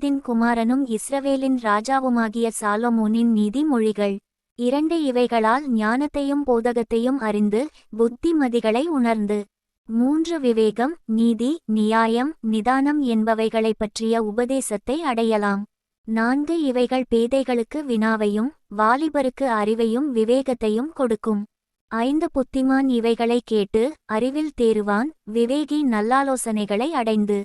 தாவீதின் குமாரனும் இஸ்ரவேலின் ராஜாவுமாகிய சாலொமோனின் நீதிமொழிகள் 2 இவைகளால் ஞானத்தையும் போதகத்தையும் அறிந்து புத்திமதிகளை உணர்ந்து 3 விவேகம் நீதி நியாயம் நிதானம் என்பவைகளைப் பற்றிய உபதேசத்தை அடையலாம். 4 இவைகள் பேதைகளுக்கு வினாவையும் வாலிபருக்கு அறிவையும் விவேகத்தையும் கொடுக்கும். 5 புத்திமான் இவைகளை கேட்டு அறிவில் தேறுவான், விவேகி நல்லாலோசனைகளை அடைந்து.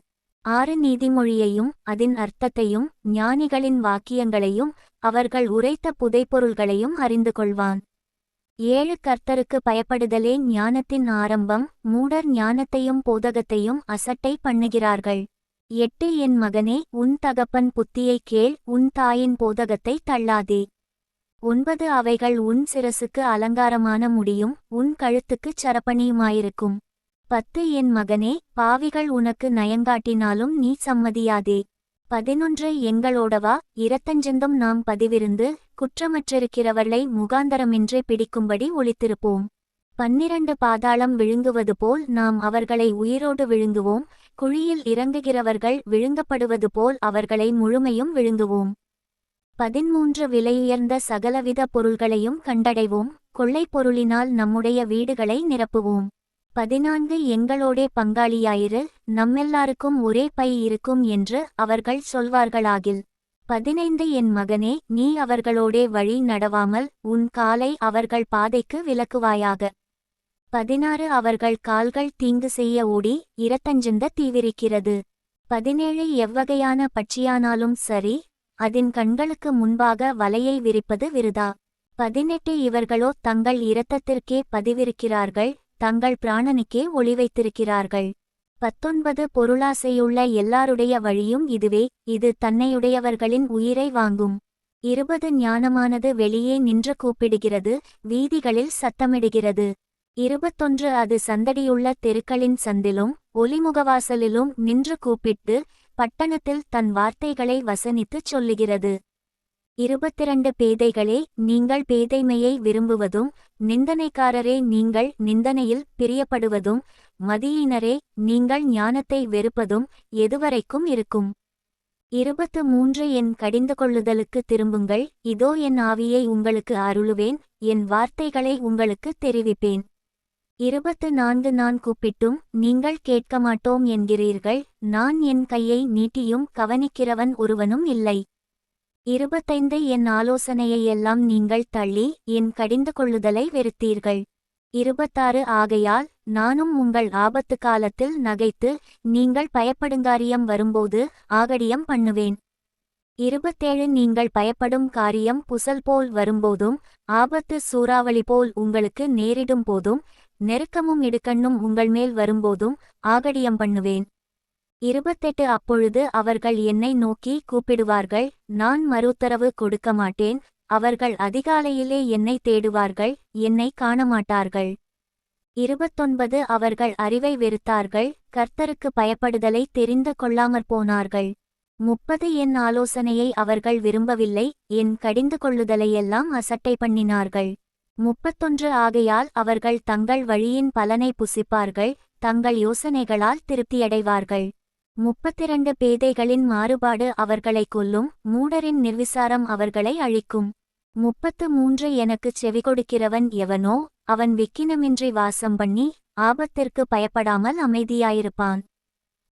6 நீதிமொழியையும் அதன் அர்த்தத்தையும் ஞானிகளின் வாக்கியங்களையும் அவர்கள் உரைத்த புதைப்பொருள்களையும் அறிந்து கொள்வான். 7 கர்த்தருக்கு பயப்படுதலே ஞானத்தின் ஆரம்பம், மூடர் ஞானத்தையும் போதகத்தையும் அசட்டை பண்ணுகிறார்கள். 8 என் மகனே, உன் தகப்பன் புத்தியைக் கேள், உன் தாயின் போதகத்தை தள்ளாதே. 9 அவைகள் உன் சிரசுக்கு அலங்காரமான முடியும், உன் கழுத்துக்குச் சரப்பணியுமாயிருக்கும். 10 என் மகனே, பாவிகள் உனக்கு நயங்காட்டினாலும் நீ சம்மதியாதே. 11 எங்களோடவா இரத்தஞ்செந்தும் நாம் பதிவிருந்து குற்றமற்றிருக்கிறவர்களை முகாந்தரமின்றே பிடிக்கும்படி ஒளித்திருப்போம். 12 பாதாளம் விழுங்குவது போல் நாம் அவர்களை உயிரோடு விழுங்குவோம், குழியில் இறங்குகிறவர்கள் விழுங்கப்படுவது போல் அவர்களை முழுமையும் விழுங்குவோம். 13 விலையுயர்ந்த சகலவித பொருள்களையும் கண்டடைவோம், கொள்ளைப் பொருளினால் நம்முடைய வீடுகளை நிரப்புவோம். 14 எங்களோடே பங்காளியாயிரு, நம்மெல்லாருக்கும் ஒரே பை இருக்கும் என்று அவர்கள் சொல்வார்களாகில். 15 என் மகனே, நீ அவர்களோடே வழி நடவாமல் உன் காலை அவர்கள் பாதைக்கு விலக்குவாயாக. 16 அவர்கள் கால்கள் தீங்கு செய்ய ஓடி இரத்தஞ்சிந்த தீவிரிக்கிறது. 17 எவ்வகையான பட்சியானாலும் சரி, அதன் கண்களுக்கு முன்பாக வலையை விரிப்பது விருதா. 18 இவர்களோ தங்கள் இரத்தத்திற்கே பதிவிருக்கிறார்கள், தங்கள் பிராணனுக்கே ஒளி வைத்திருக்கிறார்கள். 19 பொருளாசையுள்ள எல்லாருடைய வழியும் இதுவே, இது தன்னையுடையவர்களின் உயிரை வாங்கும். 20 ஞானமானது வெளியே நின்று கூப்பிடுகிறது, வீதிகளில் சத்தமிடுகிறது. 21 அது சந்தடியுள்ள தெருக்களின் சந்திலும் ஒலிமுகவாசலிலும் நின்று கூப்பிட்டு பட்டணத்தில் தன் வார்த்தைகளை வசனித்துச் சொல்லுகிறது. 22 பேதைகளே, நீங்கள் பேதைமையை விரும்புவதும், நிந்தனைக்காரரே நீங்கள் நிந்தனையில் பிரியப்படுவதும், மதியினரே நீங்கள் ஞானத்தை வெறுப்பதும் எதுவரைக்கும் இருக்கும்? 23 என் கடிந்து கொள்ளுதலுக்கு திரும்புங்கள், இதோ என் ஆவியை உங்களுக்கு அருளுவேன், என் வார்த்தைகளை உங்களுக்கு தெரிவிப்பேன். 24 நான் கூப்பிட்டும் நீங்கள் கேட்க மாட்டோம் என்கிறீர்கள், நான் என் கையை நீட்டியும் கவனிக்கிறவன் ஒருவனும் இல்லை. 25 என் ஆலோசனையையெல்லாம் நீங்கள் தள்ளி என் கடிந்து கொள்ளுதலை வெறுத்தீர்கள். 26 ஆகையால் நானும் உங்கள் ஆபத்து காலத்தில் நகைத்து நீங்கள் பயப்படுங்காரியம் வரும்போது ஆகடியம் பண்ணுவேன். 27 நீங்கள் பயப்படும் காரியம் புசல் போல் வரும்போதும் ஆபத்து சூறாவளி போல் உங்களுக்கு நேரிடும் போதும் நெருக்கமும் இடுக்கண்ணும் உங்கள்மேல் வரும்போதும் ஆகடியம் பண்ணுவேன். 28 அப்பொழுது அவர்கள் என்னை நோக்கி கூப்பிடுவார்கள், நான் மறுஉத்தரவு கொடுக்க மாட்டேன், அவர்கள் அதிகாலையிலே என்னை தேடுவார்கள், என்னை காணமாட்டார்கள். 29 அவர்கள் அறிவை வெறுத்தார்கள், கர்த்தருக்கு பயப்படுதலை தெரிந்து கொள்ளாமற் போனார்கள். 30 என் ஆலோசனையை அவர்கள் விரும்பவில்லை, என் கடிந்து கொள்ளுதலையெல்லாம் அசட்டை பண்ணினார்கள். 31 ஆகையால் அவர்கள் தங்கள் வழியின் பலனை புசிப்பார்கள், தங்கள் யோசனைகளால் திருப்தியடைவார்கள். 32 பேதைகளின் மாறுபாடு அவர்களை கொல்லும், மூடரின் நிர்விசாரம் அவர்களை அழிக்கும். 33 எனக்குச் செவிகொடுக்கிறவன் எவனோ, அவன் விக்கினமின்றி வாசம் பண்ணி ஆபத்திற்கு பயப்படாமல் அமைதியாயிருப்பான்.